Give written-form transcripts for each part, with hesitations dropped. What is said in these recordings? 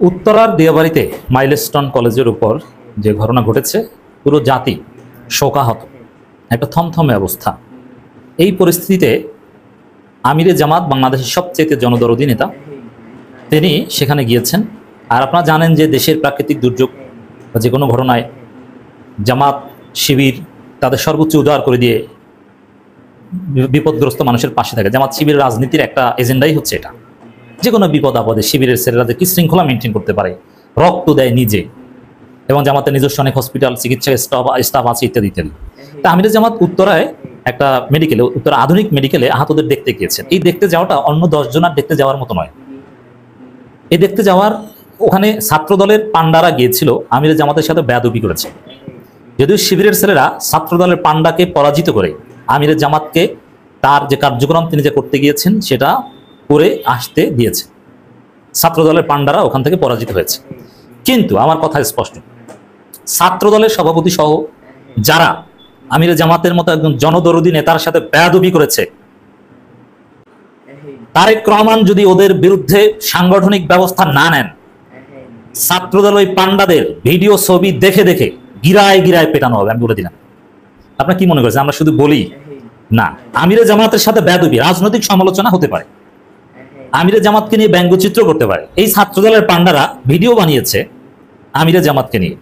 উত্তরার দিয়াবাড়িতে মাইলস্টোন কলেজের উপর যে ঘটনা ঘটেছে, পুরো জাতি শোকাহত, একটা থমথমে অবস্থা। এই পরিস্থিতিতে আমিরে জামাত বাংলাদেশের সবচেয়ে জনদরদী নেতা, তিনি সেখানে গিয়েছেন। আর আপনারা জানেন যে দেশের প্রাকৃতিক দুর্যোগ বা যে কোনো ঘটনায় জামাত শিবির তাদের সর্বোচ্চ উদার করে দিয়ে বিপদগ্রস্ত মানুষের পাশে থাকে। জামাত শিবির রাজনীতির একটা এজেন্ডাই হচ্ছে এটা, যে কোনো বিপদ আপদে শিবিরের ছেলেরা যে কি শৃঙ্খলা মেনটেন করতে পারে, রক্ত দেয় নিজে, এবং জামাতের নিজস্ব অনেক হসপিটাল, চিকিৎসা স্টাফ আছে ইত্যাদি ইত্যাদি। তা আমিরে জামাত উত্তরায় একটা মেডিকেলে, উত্তরা আধুনিক মেডিকেলে আহতদের দেখতে গিয়েছেন। এই দেখতে যাওয়াটা অন্য 10 জনের দেখতে যাওয়ার মতো নয়। এই দেখতে যাওয়ার ওখানে ছাত্র দলের পান্ডারা গিয়েছিল, আমিরে জামাতের সাথে বেয়াদবি করেছে। যদিও শিবিরের ছেলেরা ছাত্র দলের পান্ডাকে পরাজিত করে আমিরে জামাতকে তার যে কার্যক্রম তিনি যে করতে গিয়েছেন সেটা করে আসতে দিয়েছে। ছাত্র দলের পান্ডারা ওখান থেকে পরাজিত হয়েছে। কিন্তু আমার কথা স্পষ্ট, ছাত্র দলের সভাপতি সহ যারা আমিরে জামাতের মতো একজন জনদরদী নেতার সাথে বেয়াদবি করেছে, তারেক রহমান যদি ওদের বিরুদ্ধে সাংগঠনিক ব্যবস্থা না নেন, ছাত্রদল ওই পান্ডাদের ভিডিও ছবি দেখে দেখে গিরায় গিরায় পেটানো হবে। আমি বলে দিলাম। আপনার কি মনে করছেন আমরা শুধু বলি? না, আমিরে জামাতের সাথে বেয়াদবি রাজনৈতিক সমালোচনা হতে পারে, আমিরে জামাতকে নিয়ে ব্যঙ্গচিত্র করতে পারে। এই ছাত্রদলের পান্ডারা ভিডিও বানিয়েছে আমিরে জামাতকে নিয়ে,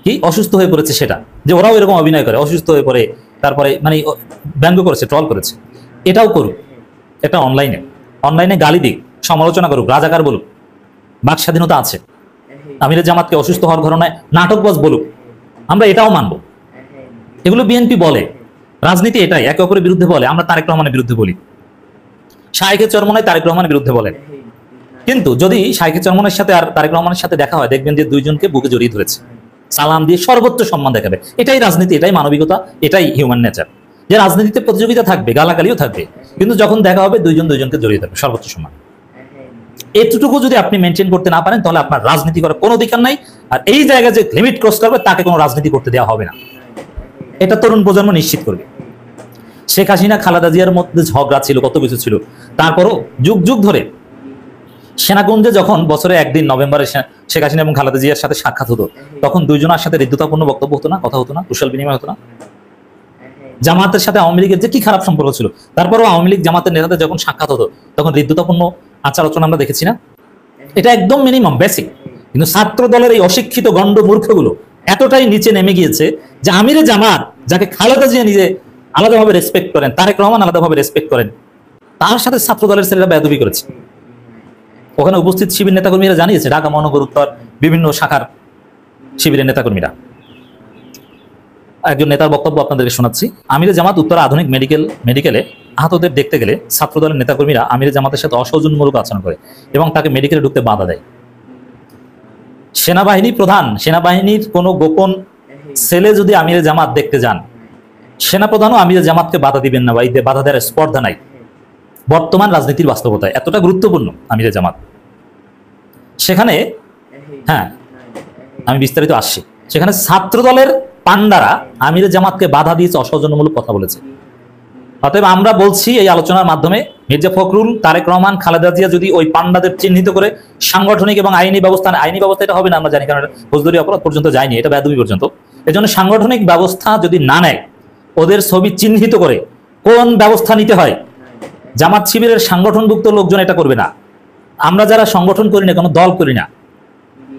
কি অসুস্থ হয়ে পড়েছে সেটা, যে ওরাও এরকম অভিনয় করে, অসুস্থ হয়ে পড়ে, তারপরে মানে ব্যঙ্গ করেছে, ট্রল করেছে। এটাও করুক, এটা অনলাইনে গালি দিক, সমালোচনা করুক, রাজাকার বলুক, বাক স্বাধীনতা আছে। আমিরে জামাতকে অসুস্থ হওয়ার ঘটনায় নাটকবাজ বলুক, আমরা এটাও মানব। এগুলো বিএনপি বলে, রাজনীতি এটাই, একে অপরের বিরুদ্ধে বলে। আমরা তারেক রহমানের বিরুদ্ধে বলি, শায়েখে চরমনাই তারেক রহমানের বিরুদ্ধে বলেন। কিন্তু যদি শায়েখে চরমনাইয়ের সাথে আর তারেক রহমানের সাথে দেখা হয়, দেখবেন যে দুইজনকে বুকে জড়িয়ে ধরেছে, সালাম দিয়ে সর্বোচ্চ সম্মান দেখাবে। এটাই রাজনীতি, এটাই মানবিকতা, এটাই হিউম্যান নেচার। যে রাজনীতিতে প্রতিযোগিতা থাকবে, গালাগালিও থাকবে, কিন্তু যখন দেখা হবে দুইজন দুইজনকে জড়িয়ে থাকবে, সর্বোচ্চ সম্মান। এতটুকু যদি আপনি মেনটেন করতে না পারেন, তাহলে আপনার রাজনীতি করার কোনো অধিকার নাই। আর এই জায়গায় যে লিমিট ক্রস করবে, তাকে কোনো রাজনীতি করতে দেওয়া হবে না। এটা তরুণ প্রজন্ম নিশ্চিত করবে। শেখ হাসিনা খালেদা জিয়ার মধ্যে ঝগড়া ছিল, কত কিছু ছিল, তারপরও যুগ যুগ ধরে সেনাকুঞ্জে যখন বছরে একদিন নভেম্বরে শেখ হাসিনা এবং খালেদা জিয়ার সাথে সাক্ষাৎ হতো, তখন দুইজনের সাথে হৃদ্যতাপূর্ণ বক্তব্য হতো না, কথা হতো না, কুশল বিনিময় হতো না। জামাতের সাথে আওয়ামী লীগের যে কি খারাপ সম্পর্ক ছিল, তারপরও আওয়ামী লীগ জামাতের নেতাদের যখন সাক্ষাৎ হতো, তখন হৃদ্যতাপূর্ণ আচার আচরণ আমরা দেখেছি না? এটা একদম মিনিমাম, বেসিক। কিন্তু ছাত্র দলের এই অশিক্ষিত গণ্ড মূর্খগুলো এতটাই নিচে নেমে গিয়েছে যে আমিরে জামাত, যাকে খালেদা জিয়া নিজে আলাদাভাবে রেসপেক্ট করেন, তারেক রহমান আলাদাভাবে রেসপেক্ট করেন, তার সাথে ছাত্র দলের ছেলেরা বেয়াদবি করেছে। ওখানে উপস্থিত শিবির নেতাকর্মীরা জানিয়েছে, ঢাকা মহানগর উত্তর বিভিন্ন শাখার শিবিরের নেতাকর্মীরা। একজন নেতার বক্তব্য আপনাদেরকে শোনাচ্ছি। আমিরে জামাত উত্তরা আধুনিক মেডিকেলে আহতদের দেখতে গেলে ছাত্র দলের নেতাকর্মীরা আমিরে জামাতের সাথে অসৌজন্যমূলক আচরণ করে এবং তাকে মেডিকেলে ঢুকতে বাধা দেয়। সেনাবাহিনী প্রধান, সেনাবাহিনীর কোনো গোপন ছেলে যদি আমিরে জামাত দেখতে যান, সেনাপ্রধানও আমিরে জামাতকে বাধা দিবেন না, বা এই বাধা দেওয়ার স্পর্ধা নাই। বর্তমান রাজনীতির বাস্তবতায় এতটা গুরুত্বপূর্ণ আমিরে জামাত। সেখানে হ্যাঁ, আমি বিস্তারিত আসছি। সেখানে ছাত্র দলের পান্ডারা আমিরে জামাতকে বাধা দিয়েছে, অসৌজন্যমূলক কথা বলেছে। অতএব আমরা বলছি এই আলোচনার মাধ্যমে, মির্জা ফখরুল, তারেক রহমান, খালেদা জিয়া যদি ওই পান্ডাদের চিহ্নিত করে সাংগঠনিক এবং আইনি ব্যবস্থা, আইনি ব্যবস্থা এটা হবে না আমরা জানি, কারণ ফৌজদারি অপরাধ পর্যন্ত যায়নি, এটা বেয়াদবি পর্যন্ত। এজন্য সাংগঠনিক ব্যবস্থা যদি না নেয়, ওদের ছবি চিহ্নিত করে কোন ব্যবস্থা নিতে হয়, জামাত শিবিরের সাংগঠনভুক্ত লোকজন এটা করবে না। আমরা যারা সংগঠন করি না, কোনো দল করি না,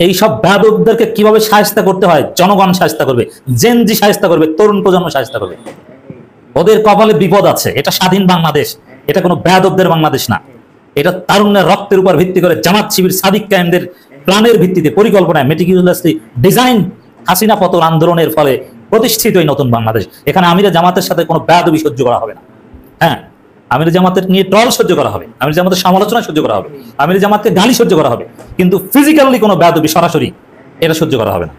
এই সব বেয়াদবদেরকে কিভাবে শায়েস্তা করতে হয়, জনগণ শায়েস্তা করবে, জেনজি শায়েস্তা করবে, তরুণ প্রজন্ম শায়েস্তা করবে। ওদের কপালে বিপদ আছে। এটা স্বাধীন বাংলাদেশ, এটা কোনো বেয়াদবদের বাংলাদেশ না। এটা তারুণ্যের রক্তের উপর ভিত্তি করে জামাত শিবির সাদিক কায়েমদের প্ল্যানের ভিত্তিতে, পরিকল্পনায়, মেটিকুলাসলি ডিজাইন হাসিনা পতন আন্দোলনের ফলে প্রতিষ্ঠিত এই নতুন বাংলাদেশ। এখানে আমিরে জামাতের সাথে কোনো বেয়াদবি সহ্য করা হবে না। হ্যাঁ, আমিরে জামাতের নিয়ে ট্রল সহ্য করা হবে, আমিরে জামাতের সমালোচনা সহ্য করা হবে, আমিরে জামাতকে গালি সহ্য করা হবে, কিন্তু ফিজিক্যালি কোনো বেয়াদবি সরাসরি এটা সহ্য করা হবে না।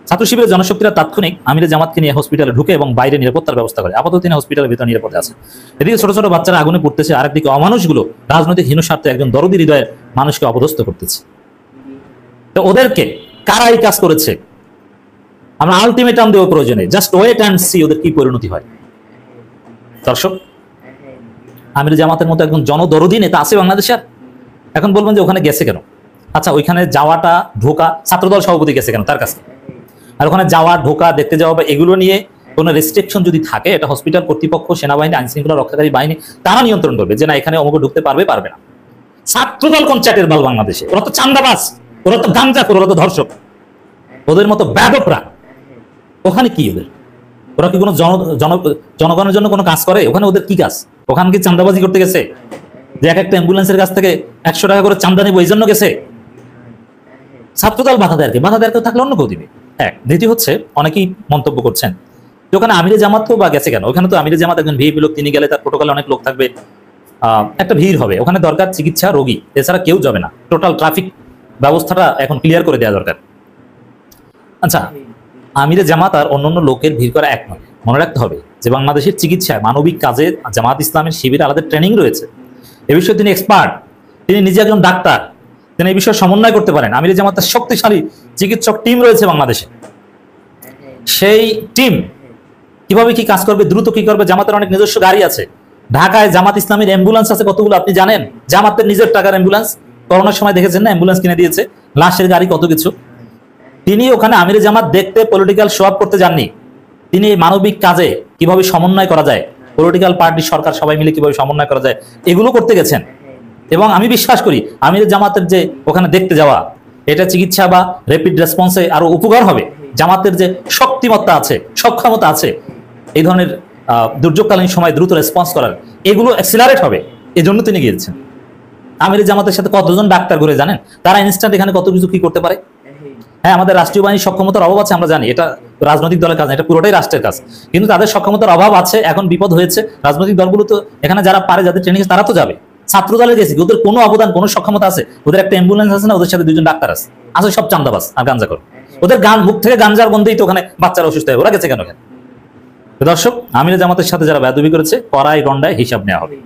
ছাত্র শিবিরের জনশক্তিরা তাৎক্ষণিক আমিরে জামাতকে নিয়ে হসপিটালে ঢুকে এবং বাইরে নিরাপত্তার ব্যবস্থা করে। আপাতত তিনি হসপিটালের ভিতরে নিরাপদে আছে। এদিকে ছোট ছোট বাচ্চারা আগুনে পড়তেছে, আরেকদিকে অমানুষগুলো রাজনৈতিক হীনস্বার্থে একজন দরদী হৃদয়ের মানুষকে অপদস্থ করতেছে। তো ওদেরকে কারা এই কাজ করেছে, আমরা আলটিমেটাম দেওয়া প্রয়োজনে, জাস্ট ওয়েট অ্যান্ড সি ওদের কি পরিণতি হয়। দর্শক, আমিরে জামাতের মতো একজন জনদরদী নেতা আছে বাংলাদেশের। এখন বলবেন যে ওখানে গেছে কেন? আচ্ছা, ওইখানে যাওয়াটা ঢোকা, ছাত্রদল সভাপতি গেছে কেন তার কাছে? আর ওখানে যাওয়া ঢোকা দেখতে যাওয়া বা এগুলো নিয়ে কোনো রেস্ট্রিকশন যদি থাকে, এটা হসপিটাল কর্তৃপক্ষ, সেনাবাহিনী, আইন শৃঙ্খলা রক্ষাকারী বাহিনী তারা নিয়ন্ত্রণ করবে যে না এখানে অমুক ঢুকতে পারবে পারবে না। ছাত্রদল কোন চ্যাটের বাল বাংলাদেশে? ওরা তো চান্দাবাজ, ওরা তো গাঞ্জাখোর, ওরা তো ধর্ষক, ওদের মতো ব্যাপকরা। ওখানে কি ওরা কি কোনো জনগণের জন্য কোনো কাজ করে? ওখানে ওদের কি কাজ? ওখানে কি চান্দাবাজি করতে গেছে যে এক একটা অ্যাম্বুলেন্সের কাছ থেকে 100 টাকা করে চান্দা নেবো এই জন্য গেছে? ছাত্রদল বাধা দেয়, বাধা দেয় থাকলে অন্য কেউ দিবে। এক। দ্বিতীয় হচ্ছে, অনেকেই মন্তব্য করছেন যে ওখানে আমিরে জামাত তো বা গেছে কেন? ওখানে তো আমিরে জামাত একজন ভিআইপি লোক, তিনি গেলে তার প্রোটোকলে অনেক লোক থাকবে, একটা ভিড় হবে, ওখানে দরকার চিকিৎসা, রোগী, এছাড়া কেউ যাবে না। টোটাল ট্রাফিক ব্যবস্থাটা এখন ক্লিয়ার করে দেওয়া দরকার। আচ্ছা, আমিরে জামাত আর অন্যান্য লোকের ভিড় করা এক নয়। মনে রাখতে হবে যে বাংলাদেশের চিকিৎসায়, মানবিক কাজে জামাত ইসলামের শিবিরে আলাদা ট্রেনিং রয়েছে। এ বিষয়ে তিনি এক্সপার্ট, তিনি নিজে একজন ডাক্তার, তিনি এই বিষয়ে সমন্বয় করতে পারেন। আমিরে জামাতের শক্তিশালী চিকিৎসক টিম রয়েছে বাংলাদেশে। সেই টিম কিভাবে কি কাজ করবে, দ্রুত কি করবে, জামাতের অনেক নিজস্ব গাড়ি আছে। ঢাকায় জামাত ইসলামের অ্যাম্বুলেন্স আছে কতগুলো আপনি জানেন? জামাতের নিজের টাকার অ্যাম্বুলেন্স, করোনার সময় দেখেছেন না, অ্যাম্বুলেন্স কিনে দিয়েছে, লাশের গাড়ি, কত কিছু। তিনি ওখানে আমিরে জামাত দেখতে, পলিটিক্যাল শো আপ করতে যাননি। তিনি এই মানবিক কাজে কিভাবে সমন্বয় করা যায়, পলিটিক্যাল পার্টি, সরকার সবাই মিলে কিভাবে সমন্বয় করা যায়, এগুলো করতে গেছেন। এবং আমি বিশ্বাস করি আমিরে জামাতের যে ওখানে দেখতে যাওয়া, এটা চিকিৎসা বা র্যাপিড রেসপন্সে আরো উপকার হবে। জামাতের যে শক্তিমত্তা আছে, সক্ষমতা আছে এই ধরনের দুর্যোগকালীন সময় দ্রুত রেসপন্স করার, এগুলো অ্যাক্সিলারেট হবে। এজন্য তিনি গিয়েছেন। আমিরে জামাতের সাথে কতজন ডাক্তার ঘুরে জানেন? তারা ইনস্ট্যান্ট এখানে কত কিছু কি করতে পারে। হ্যাঁ, আমাদের রাষ্ট্রীয় বাহিনীর সক্ষমতার অভাব আছে, আমরা জানি, এটা রাজনৈতিক দলের কাজ না, এটা পুরোটাই রাষ্ট্রের কাজ। কিন্তু তাদের সক্ষমতার অভাব আছে, এখন বিপদ হয়েছে। রাজনৈতিক দলগুলো তো এখানে যারা পারে, যাদের ট্রেনিং তারা তো যাবে। ছাত্র দলে গেছে, ওদের কোনো অবদান, কোনো সক্ষমতা আছে? ওদের একটা অ্যাম্বুলেন্স আছে না, ওদের সাথে 2জন ডাক্তার আছে, আসলে সব চান্দাবাজ আর গাঞ্জাখোর। ওদের মুখ থেকে গাঞ্জার গন্ধেই তো ওখানে বাচ্চারা অসুস্থ হয়। ওরা গেছে কেন? দর্শক, আমিরে জামাতের সাথে যারা বেয়াদবি করেছে, কড়াই গন্ডায় হিসাব নেওয়া হবে।